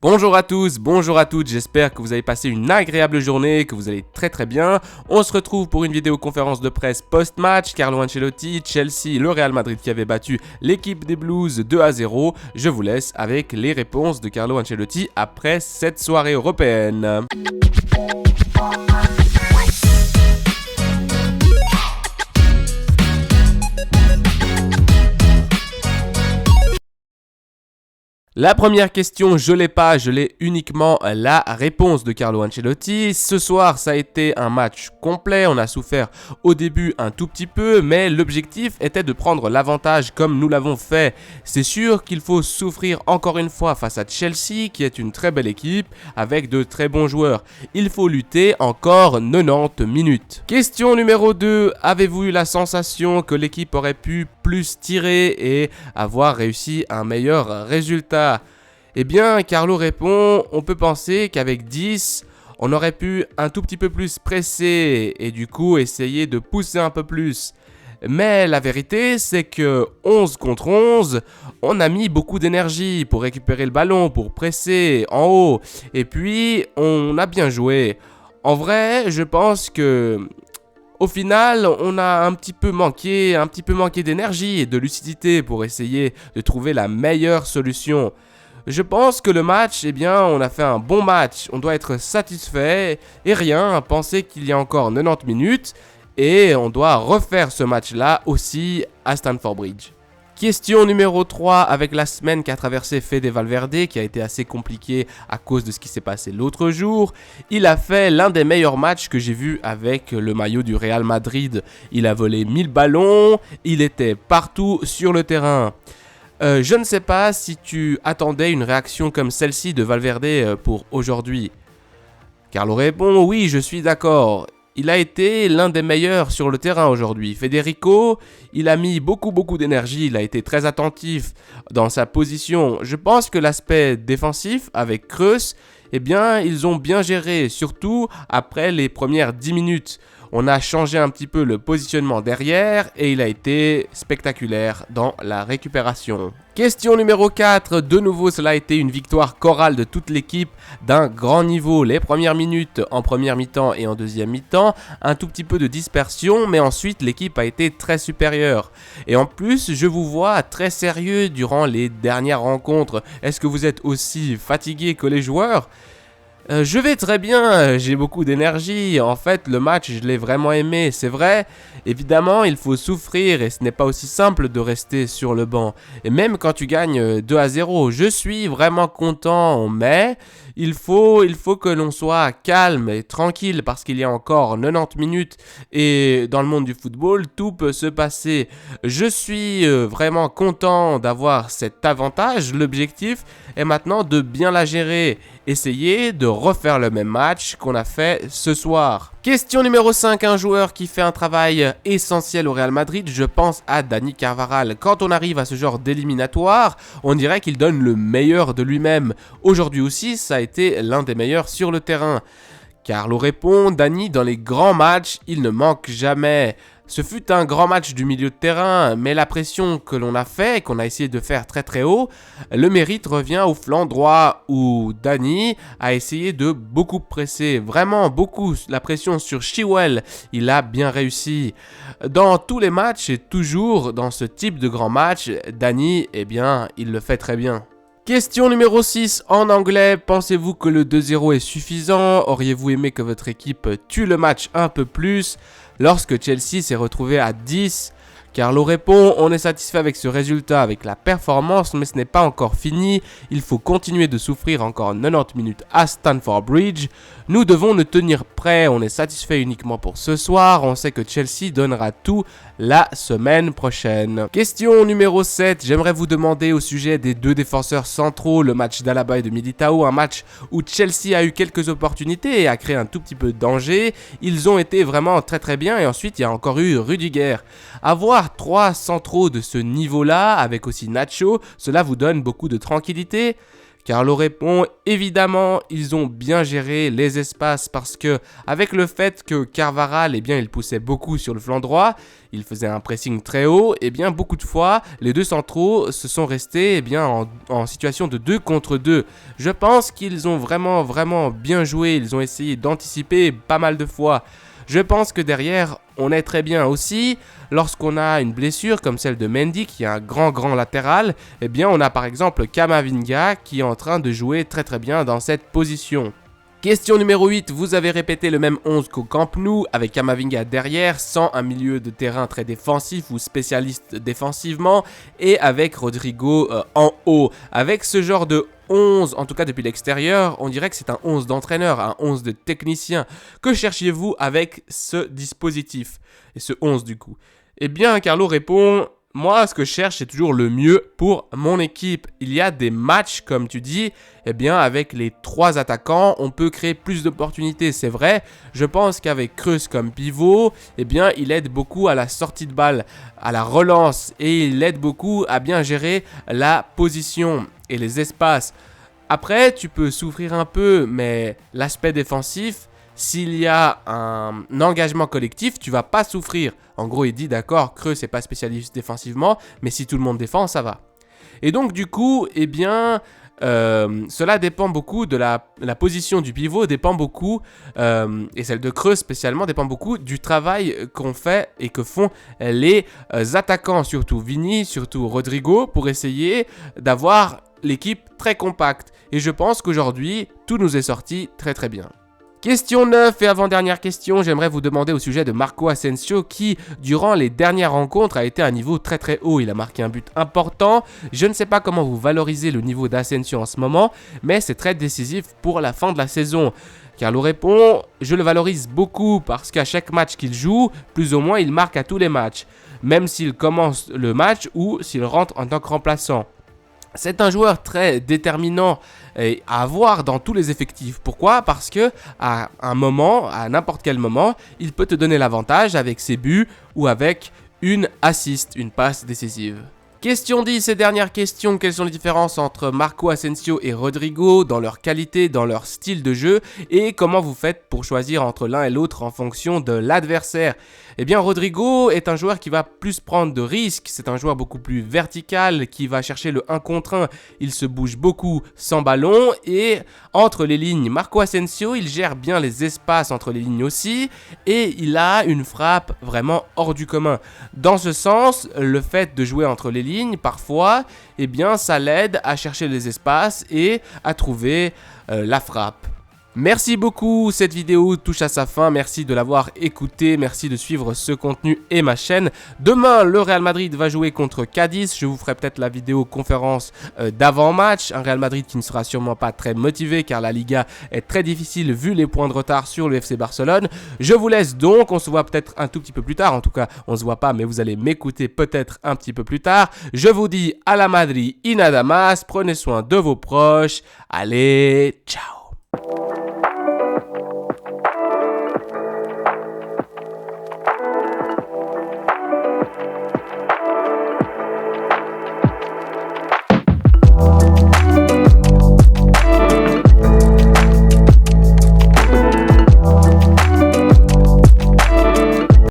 Bonjour à tous, bonjour à toutes, j'espère que vous avez passé une agréable journée, que vous allez très bien. On se retrouve pour une vidéoconférence de presse post-match, Carlo Ancelotti, Chelsea, le Real Madrid qui avait battu l'équipe des Blues 2-0. Je vous laisse avec les réponses de Carlo Ancelotti après cette soirée européenne. La première question, je l'ai pas, je l'ai uniquement la réponse de Carlo Ancelotti. Ce soir, ça a été un match complet, on a souffert au début un tout petit peu, mais l'objectif était de prendre l'avantage comme nous l'avons fait. C'est sûr qu'il faut souffrir encore une fois face à Chelsea, qui est une très belle équipe, avec de très bons joueurs. Il faut lutter encore 90 minutes. Question numéro 2, avez-vous eu la sensation que l'équipe aurait pu plus tirer et avoir réussi un meilleur résultat? Eh bien, Carlo répond, on peut penser qu'avec 10, on aurait pu un tout petit peu plus presser et du coup essayer de pousser un peu plus. Mais la vérité, c'est que 11 contre 11, on a mis beaucoup d'énergie pour récupérer le ballon, pour presser en haut. Et puis, on a bien joué. En vrai, je pense que au final, on a un petit peu manqué d'énergie et de lucidité pour essayer de trouver la meilleure solution. Je pense que le match, on a fait un bon match. On doit être satisfait et rien, penser qu'il y a encore 90 minutes et on doit refaire ce match-là aussi à Stamford Bridge. Question numéro 3, avec la semaine qu'a traversé Fede Valverde, qui a été assez compliquée à cause de ce qui s'est passé l'autre jour, il a fait l'un des meilleurs matchs que j'ai vu avec le maillot du Real Madrid. Il a volé 1000 ballons, il était partout sur le terrain. Je ne sais pas si tu attendais une réaction comme celle-ci de Valverde pour aujourd'hui. Carlo répond, oui, je suis d'accord. Il a été l'un des meilleurs sur le terrain aujourd'hui. Federico, il a mis beaucoup d'énergie, il a été très attentif dans sa position. Je pense que l'aspect défensif avec Kroos, ils ont bien géré, surtout après les premières 10 minutes. On a changé un petit peu le positionnement derrière et il a été spectaculaire dans la récupération. Question numéro 4, de nouveau cela a été une victoire chorale de toute l'équipe d'un grand niveau. Les premières minutes en première mi-temps et en deuxième mi-temps, un tout petit peu de dispersion, mais ensuite l'équipe a été très supérieure. Et en plus, je vous vois très sérieux durant les dernières rencontres. Est-ce que vous êtes aussi fatigué que les joueurs ? Je vais très bien, j'ai beaucoup d'énergie. En fait, le match, je l'ai vraiment aimé, c'est vrai. Évidemment, il faut souffrir et ce n'est pas aussi simple de rester sur le banc. Et même quand tu gagnes 2-0, je suis vraiment content, mais il faut que l'on soit calme et tranquille parce qu'il y a encore 90 minutes et dans le monde du football, tout peut se passer. Je suis vraiment content d'avoir cet avantage. L'objectif est maintenant de bien la gérer. Essayer de refaire le même match qu'on a fait ce soir. Question numéro 5, un joueur qui fait un travail essentiel au Real Madrid, je pense à Dani Carvajal. Quand on arrive à ce genre d'éliminatoire, on dirait qu'il donne le meilleur de lui-même. Aujourd'hui aussi, ça a été l'un des meilleurs sur le terrain. Carlo répond, Dani, dans les grands matchs, il ne manque jamais. Ce fut un grand match du milieu de terrain, mais la pression que l'on a fait, qu'on a essayé de faire très haut, le mérite revient au flanc droit où Dani a essayé de beaucoup presser, vraiment beaucoup, la pression sur Chilwell, il a bien réussi. Dans tous les matchs et toujours dans ce type de grand match, Dani, il le fait très bien. Question numéro 6 en anglais, pensez-vous que le 2-0 est suffisant? Auriez-vous aimé que votre équipe tue le match un peu plus? Lorsque Chelsea s'est retrouvé à 10, Carlo répond, on est satisfait avec ce résultat, avec la performance, mais ce n'est pas encore fini. Il faut continuer de souffrir encore 90 minutes à Stamford Bridge. Nous devons nous tenir prêts, on est satisfait uniquement pour ce soir. On sait que Chelsea donnera tout la semaine prochaine. Question numéro 7, j'aimerais vous demander au sujet des deux défenseurs centraux, le match d'Alaba et de Militao, un match où Chelsea a eu quelques opportunités et a créé un tout petit peu de danger. Ils ont été vraiment très bien et ensuite il y a encore eu Rudiger. Avoir 3 centraux de ce niveau-là, avec aussi Nacho, cela vous donne beaucoup de tranquillité. Carlo répond, évidemment, ils ont bien géré les espaces parce que, avec le fait que Carvajal, il poussait beaucoup sur le flanc droit, il faisait un pressing très haut, beaucoup de fois, les deux centraux se sont restés en situation de 2 contre 2. Je pense qu'ils ont vraiment bien joué, ils ont essayé d'anticiper pas mal de fois. Je pense que derrière, on est très bien aussi. Lorsqu'on a une blessure comme celle de Mendy, qui est un grand latéral, on a par exemple Camavinga qui est en train de jouer très bien dans cette position. Question numéro 8, vous avez répété le même 11 qu'au Camp Nou, avec Camavinga derrière, sans un milieu de terrain très défensif ou spécialiste défensivement, et avec Rodrigo en haut. Avec ce genre de 11, en tout cas depuis l'extérieur, on dirait que c'est un 11 d'entraîneur, un 11 de technicien. Que cherchiez-vous avec ce dispositif? Et ce 11 du coup? Carlo répond... Moi, ce que je cherche, c'est toujours le mieux pour mon équipe. Il y a des matchs, comme tu dis, avec les 3 attaquants, on peut créer plus d'opportunités, c'est vrai. Je pense qu'avec Kroos comme pivot, il aide beaucoup à la sortie de balle, à la relance, et il aide beaucoup à bien gérer la position et les espaces. Après, tu peux souffrir un peu, mais l'aspect défensif, s'il y a un engagement collectif, tu vas pas souffrir. En gros, il dit d'accord, Kroos n'est pas spécialiste défensivement, mais si tout le monde défend, ça va. Et donc du coup, cela dépend beaucoup de la position du pivot, dépend beaucoup, et celle de Kroos spécialement, dépend beaucoup du travail qu'on fait et que font les attaquants, surtout Vini, surtout Rodrigo, pour essayer d'avoir l'équipe très compacte. Et je pense qu'aujourd'hui, tout nous est sorti très bien. Question 9 et avant-dernière question, j'aimerais vous demander au sujet de Marco Asensio qui, durant les dernières rencontres, a été à un niveau très haut. Il a marqué un but important. Je ne sais pas comment vous valorisez le niveau d'Asensio en ce moment, mais c'est très décisif pour la fin de la saison. Carlo répond, je le valorise beaucoup parce qu'à chaque match qu'il joue, plus ou moins il marque à tous les matchs, même s'il commence le match ou s'il rentre en tant que remplaçant. C'est un joueur très déterminant à avoir dans tous les effectifs. Pourquoi? Parce que à un moment, à n'importe quel moment, il peut te donner l'avantage avec ses buts ou avec une assist, une passe décisive. Question 10 et dernière question, quelles sont les différences entre Marco Asensio et Rodrigo dans leur qualité, dans leur style de jeu et comment vous faites pour choisir entre l'un et l'autre en fonction de l'adversaire? Rodrigo est un joueur qui va plus prendre de risques, c'est un joueur beaucoup plus vertical qui va chercher le 1 contre 1, il se bouge beaucoup sans ballon et entre les lignes, Marco Asensio, il gère bien les espaces entre les lignes aussi et il a une frappe vraiment hors du commun. Dans ce sens, le fait de jouer entre les lignes, parfois, ça l'aide à chercher les espaces et à trouver la frappe. Merci beaucoup, cette vidéo touche à sa fin, merci de l'avoir écouté, merci de suivre ce contenu et ma chaîne. Demain, le Real Madrid va jouer contre Cadiz, je vous ferai peut-être la vidéo conférence d'avant-match, un Real Madrid qui ne sera sûrement pas très motivé car la Liga est très difficile vu les points de retard sur le FC Barcelone. Je vous laisse donc, on se voit peut-être un tout petit peu plus tard, en tout cas on se voit pas mais vous allez m'écouter peut-être un petit peu plus tard. Je vous dis à la Madrid y nada más, prenez soin de vos proches, allez, ciao.